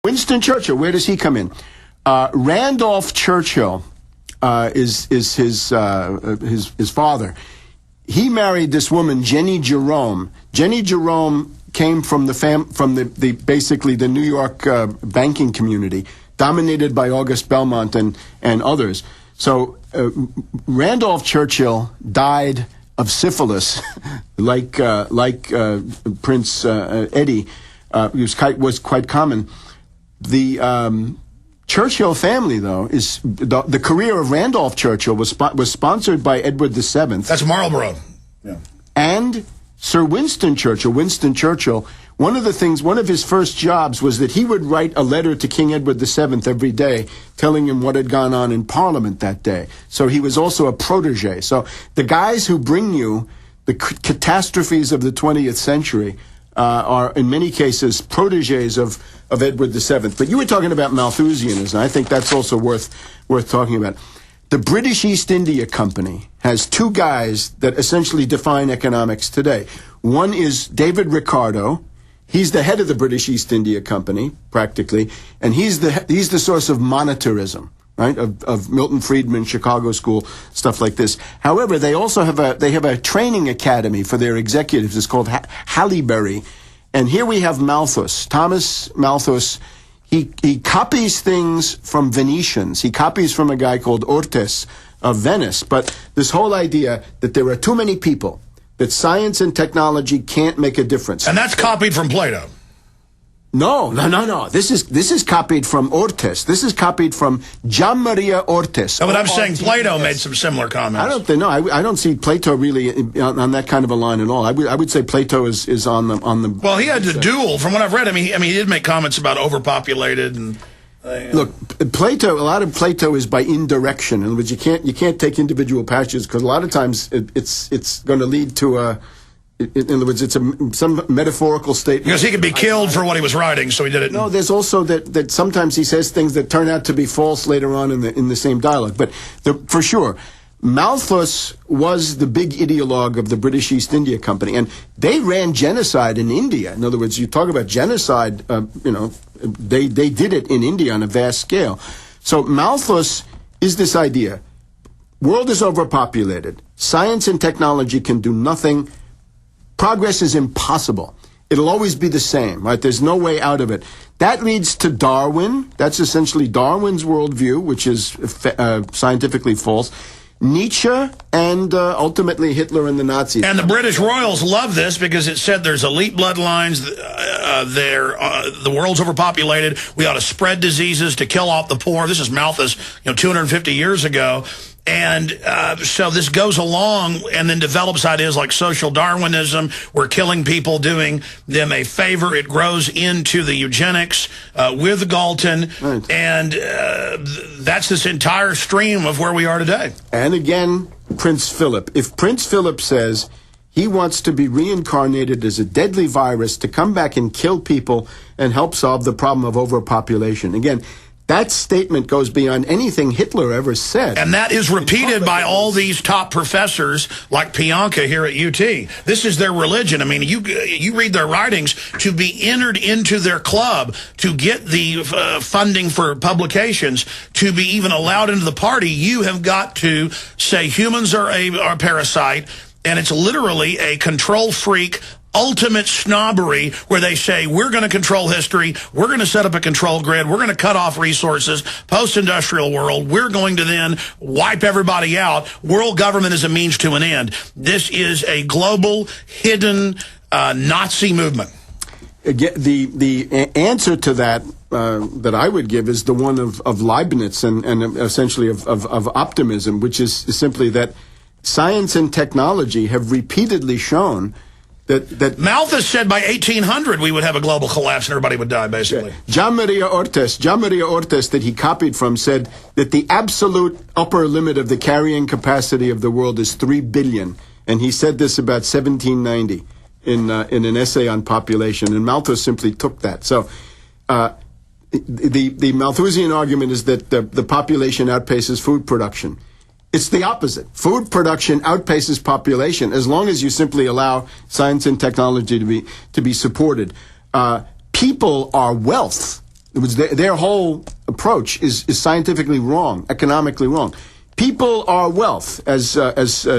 Winston Churchill, where does he come in? Randolph Churchill is his father. He married this woman, Jenny Jerome. Jenny Jerome came from the basically the New York banking community, dominated by August Belmont and others. So Randolph Churchill died of syphilis, like Prince Eddie. It was quite common. The Churchill family, though, is the career of Randolph Churchill was sponsored by Edward VII. That's Marlborough. Yeah. And Sir Winston Churchill. Winston Churchill. One of his first jobs was that he would write a letter to King Edward VII every day, telling him what had gone on in Parliament that day. So he was also a protege. So the guys who bring you the catastrophes of the 20th century are in many cases proteges of Edward VII. But you were talking about Malthusianism. I think that's also worth talking about. The British East India Company has two guys that essentially define economics today. One is David Ricardo. He's the head of the British East India Company, practically, and he's the source of monetarism, right? Of Milton Friedman, Chicago School, stuff like this. However, they also have a training academy for their executives. It's called Haileybury. And here we have Malthus, Thomas Malthus. He copies things from Venetians. He copies from a guy called Ortes of Venice. But this whole idea that there are too many people, that science and technology can't make a difference. And that's copied from Plato. No. This is copied from Ortes. This is copied from Gian Maria Ortes. No, but I'm saying Plato made some similar comments. I don't see Plato really on that kind of a line at all. I would say Plato is on the. Well, he had to duel. From what I've read, I mean, he did make comments about overpopulated and. Look, a lot of Plato is by indirection. In other words, you can't take individual passages because a lot of times it's going to lead to a. In other words, it's some metaphorical statement. Because he could be killed for what he was writing, so he did it. No, there's also that sometimes he says things that turn out to be false later on in the same dialogue. But for sure, Malthus was the big ideologue of the British East India Company, and they ran genocide in India. In other words, you talk about genocide, they did it in India on a vast scale. So Malthus is this idea. World is overpopulated. Science and technology can do nothing. Progress is impossible. It'll always be the same, right? There's no way out of it. That leads to Darwin. That's essentially Darwin's worldview, which is scientifically false. Nietzsche and ultimately Hitler and the Nazis. And the British royals love this because it said there's elite bloodlines, the world's overpopulated, we ought to spread diseases to kill off the poor. This is Malthus, 250 years ago. And so this goes along and then develops ideas like social Darwinism. We're killing people, doing them a favor. It grows into the eugenics with Galton. Right. And that's this entire stream of where we are today. And again, Prince-Phillip. If Prince-Phillip says he wants to be reincarnated as a deadly virus to come back and kill people and help solve the problem of overpopulation, again, that statement goes beyond anything Hitler ever said. And that is repeated by all these top professors like Pianka here at UT. This is their religion. I mean, you read their writings. To be entered into their club, to get the funding for publications, to be even allowed into the party, you have got to say humans are a parasite, and it's literally a control freak ultimate snobbery where they say, we're going to control history, we're going to set up a control grid, we're going to cut off resources, post-industrial world, we're going to then wipe everybody out. World government is a means to an end. This is a global, hidden Nazi movement. Again, the answer to that that I would give is the one of Leibniz and essentially of optimism, which is simply that science and technology have repeatedly shown that Malthus said by 1800 we would have a global collapse and everybody would die, basically. Yeah. Gian Maria Ortes, that he copied from, said that the absolute upper limit of the carrying capacity of the world is 3 billion. And he said this about 1790 in an essay on population. And Malthus simply took that. So the Malthusian argument is that the population outpaces food production. It's the opposite. Food production outpaces population as long as you simply allow science and technology to be supported. People are wealth. It was their whole approach is scientifically wrong, economically wrong. People are wealth, as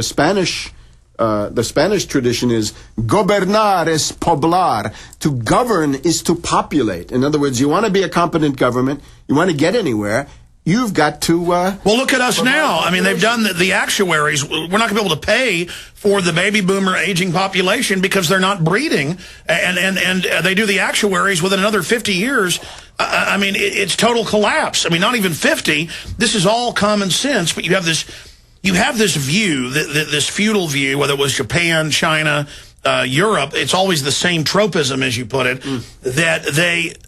Spanish. The Spanish tradition is gobernar es poblar. To govern is to populate. In other words, you want to be a competent government, you want to get anywhere, you've got to... well, look at us now. I mean, they've done the actuaries. We're not going to be able to pay for the baby boomer aging population because they're not breeding. And they do the actuaries within another 50 years. I mean, it's total collapse. I mean, not even 50. This is all common sense, but you have this view, this feudal view, whether it was Japan, China, Europe, it's always the same tropism, as you put it, that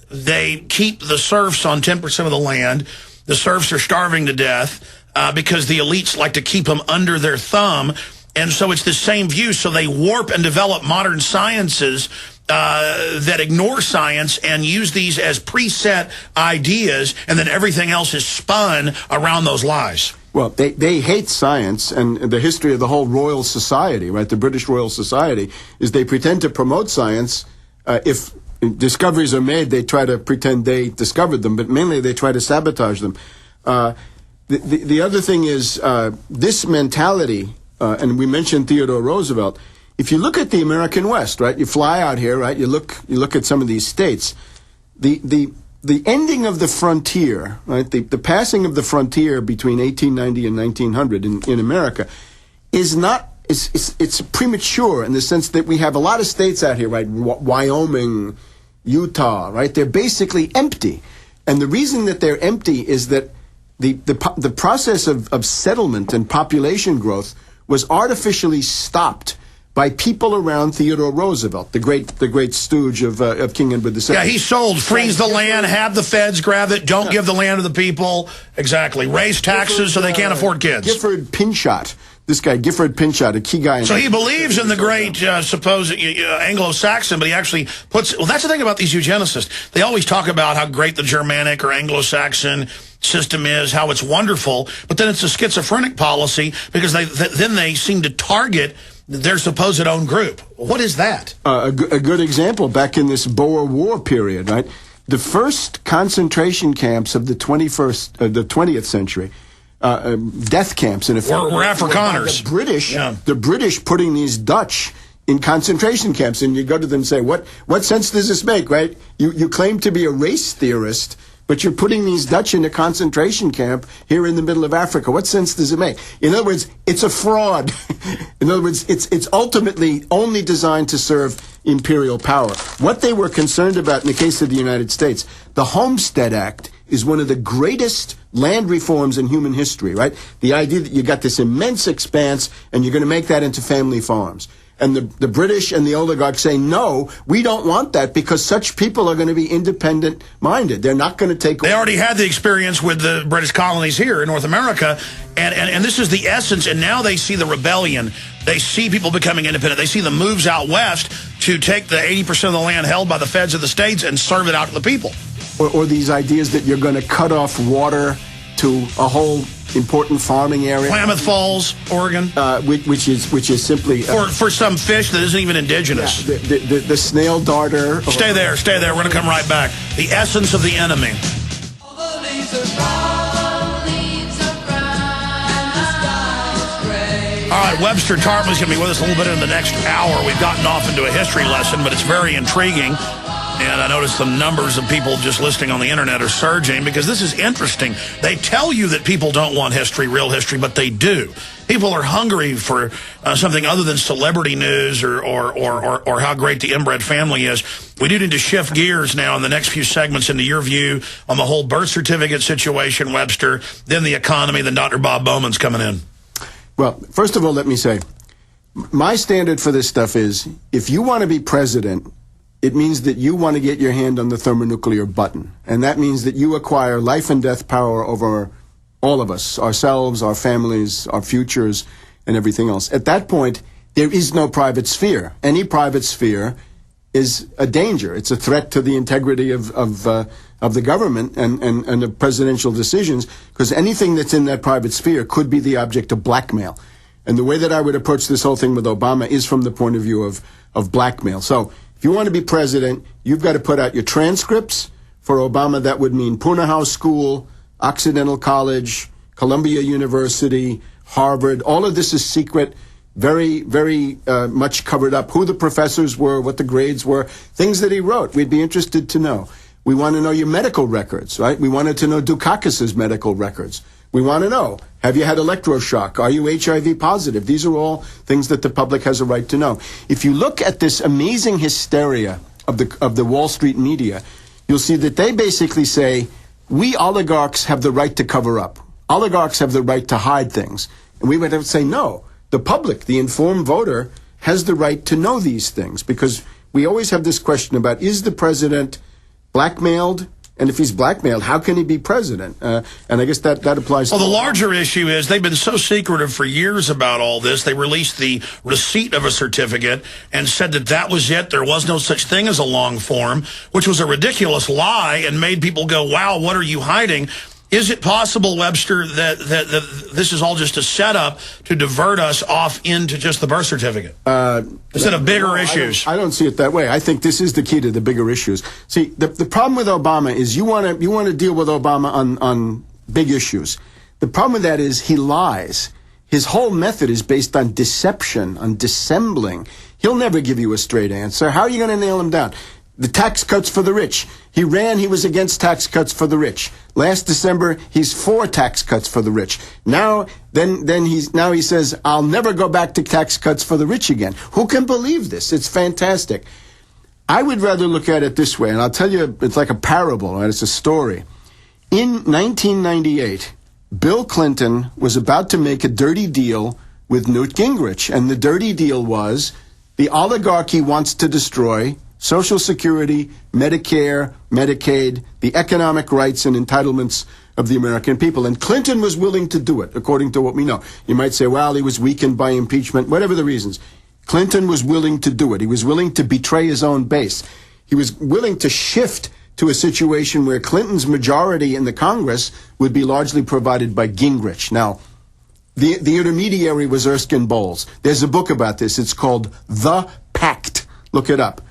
they keep the serfs on 10% of the land. The serfs are starving to death because the elites like to keep them under their thumb. And so it's the same view. So they warp and develop modern sciences that ignore science and use these as preset ideas, and then everything else is spun around those lies. Well, they hate science, and the history of the whole Royal Society, right, the British Royal Society, is they pretend to promote science. If discoveries are made, they try to pretend they discovered them, but mainly they try to sabotage them. The other thing is this mentality, and we mentioned Theodore Roosevelt. If you look at the American West, right, you fly out here, right, you look at some of these states, the ending of the frontier, right, the passing of the frontier between 1890 and 1900 in America is not, it's premature in the sense that we have a lot of states out here, right, Wyoming, Utah, right, they're basically empty. And the reason that they're empty is that the process of settlement and population growth was artificially stopped by people around Theodore Roosevelt, the great stooge of King Edward II. Yeah, he sold, freeze the land, have the feds grab it, don't give the land to the people. Exactly. Raise taxes so they can't afford kids. Gifford Pinchot. This guy, Gifford Pinchot, a key guy. So he believes in the great supposed Anglo-Saxon, but he actually puts... Well, that's the thing about these eugenicists. They always talk about how great the Germanic or Anglo-Saxon system is, how it's wonderful, but then it's a schizophrenic policy because then they seem to target their supposed own group. What is that? A good example, back in this Boer War period, right? The first concentration camps of the 20th century, death camps in effect. We're Afrikaners. The British putting these Dutch in concentration camps, and you go to them and say, what sense does this make, right? You claim to be a race theorist, but you're putting these Dutch in a concentration camp here in the middle of Africa. What sense does it make? In other words, it's a fraud. In other words, it's ultimately only designed to serve imperial power. What they were concerned about in the case of the United States, the Homestead Act is one of the greatest land reforms in human history, right? The idea that you got this immense expanse and you're going to make that into family farms. And the British and the oligarchs say, no, we don't want that because such people are going to be independent-minded. They're not going to take... They already had the experience with the British colonies here in North America, and this is the essence, and now they see the rebellion. They see people becoming independent. They see the moves out west to take the 80% of the land held by the feds of the states and serve it out to the people. Or these ideas that you're going to cut off water to a whole important farming area. Klamath Falls, Oregon. Which is simply... for some fish that isn't even indigenous. Yeah, the snail darter. Stay there. We're going to come right back. The essence of the enemy. All right, Webster Tarpley is going to be with us a little bit in the next hour. We've gotten off into a history lesson, but it's very intriguing. And I noticed the numbers of people just listening on the internet are surging because this is interesting. They tell you that people don't want history, real history, but they do. People are hungry for something other than celebrity news or how great the inbred family is. We do need to shift gears now in the next few segments into your view on the whole birth certificate situation, Webster, then the economy, then Dr. Bob Bowman's coming in. Well, first of all, let me say, my standard for this stuff is if you want to be president, it means that you want to get your hand on the thermonuclear button. And that means that you acquire life and death power over all of us, ourselves, our families, our futures, and everything else. At that point, there is no private sphere. Any private sphere is a danger. It's a threat to the integrity of the government and of presidential decisions, because anything that's in that private sphere could be the object of blackmail. And the way that I would approach this whole thing with Obama is from the point of view of blackmail. So if you want to be president, you've got to put out your transcripts For Obama, that would mean Pune House School, Occidental College, Columbia University, Harvard. All of this is secret, very, very much covered up. Who the professors were, what the grades were, things that he wrote. We'd be interested to know. We want to know your medical records, right? We wanted to know Dukakis's medical records. We want to know, have you had electroshock? Are you HIV positive? These are all things that the public has a right to know. If you look at this amazing hysteria of the Wall Street media, you'll see that they basically say, we oligarchs have the right to cover up. Oligarchs have the right to hide things. And we would have to say, no, the public, the informed voter, has the right to know these things. Because we always have this question about, is the president blackmailed? And if he's blackmailed, how can he be president? And I guess that applies. Well, the larger issue is they've been so secretive for years about all this. They released the receipt of a certificate and said that that was it. There was no such thing as a long form, which was a ridiculous lie and made people go, wow, what are you hiding? Is it possible, Webster, that this is all just a setup to divert us off into just the birth certificate instead of bigger issues? I don't see it that way. I think this is the key to the bigger issues. See, the problem with Obama is you want to deal with Obama on big issues. The problem with that is he lies. His whole method is based on deception, on dissembling. He'll never give you a straight answer. How are you going to nail him down? The tax cuts for the rich. He was against tax cuts for the rich. Last December, he's for tax cuts for the rich. Now he says, I'll never go back to tax cuts for the rich again. Who can believe this? It's fantastic. I would rather look at it this way, and I'll tell you, it's like a parable, right? It's a story. In 1998, Bill Clinton was about to make a dirty deal with Newt Gingrich, and the dirty deal was the oligarchy wants to destroy Social Security, Medicare, Medicaid, the economic rights and entitlements of the American people. And Clinton was willing to do it, according to what we know. You might say, well, he was weakened by impeachment, whatever the reasons. Clinton was willing to do it. He was willing to betray his own base. He was willing to shift to a situation where Clinton's majority in the Congress would be largely provided by Gingrich. Now, the intermediary was Erskine Bowles. There's a book about this. It's called The Pact. Look it up.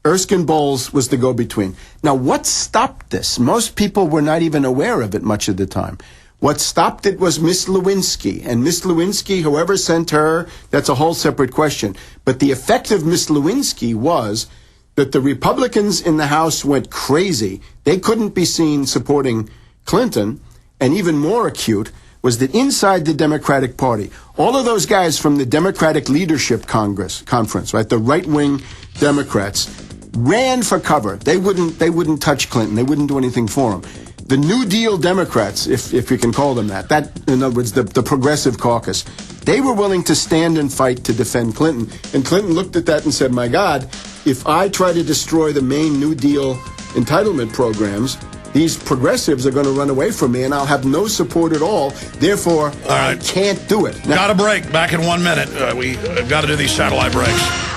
Erskine Bowles was the go-between. Now, what stopped this? Most people were not even aware of it much of the time. What stopped it was Miss Lewinsky. And Miss Lewinsky, whoever sent her, that's a whole separate question. But the effect of Miss Lewinsky was that the Republicans in the House went crazy. They couldn't be seen supporting Clinton. And even more acute was that inside the Democratic Party, all of those guys from the Democratic Leadership Conference, right, the right-wing Democrats, ran for cover. They wouldn't touch Clinton. They wouldn't do anything for him. The New Deal Democrats, if you can call them that, in other words, the Progressive Caucus, they were willing to stand and fight to defend Clinton. And Clinton looked at that and said, my God, if I try to destroy the main New Deal entitlement programs, these progressives are going to run away from me, and I'll have no support at all. Therefore, I can't do it. Got a break. Back in 1 minute. We got to do these satellite breaks.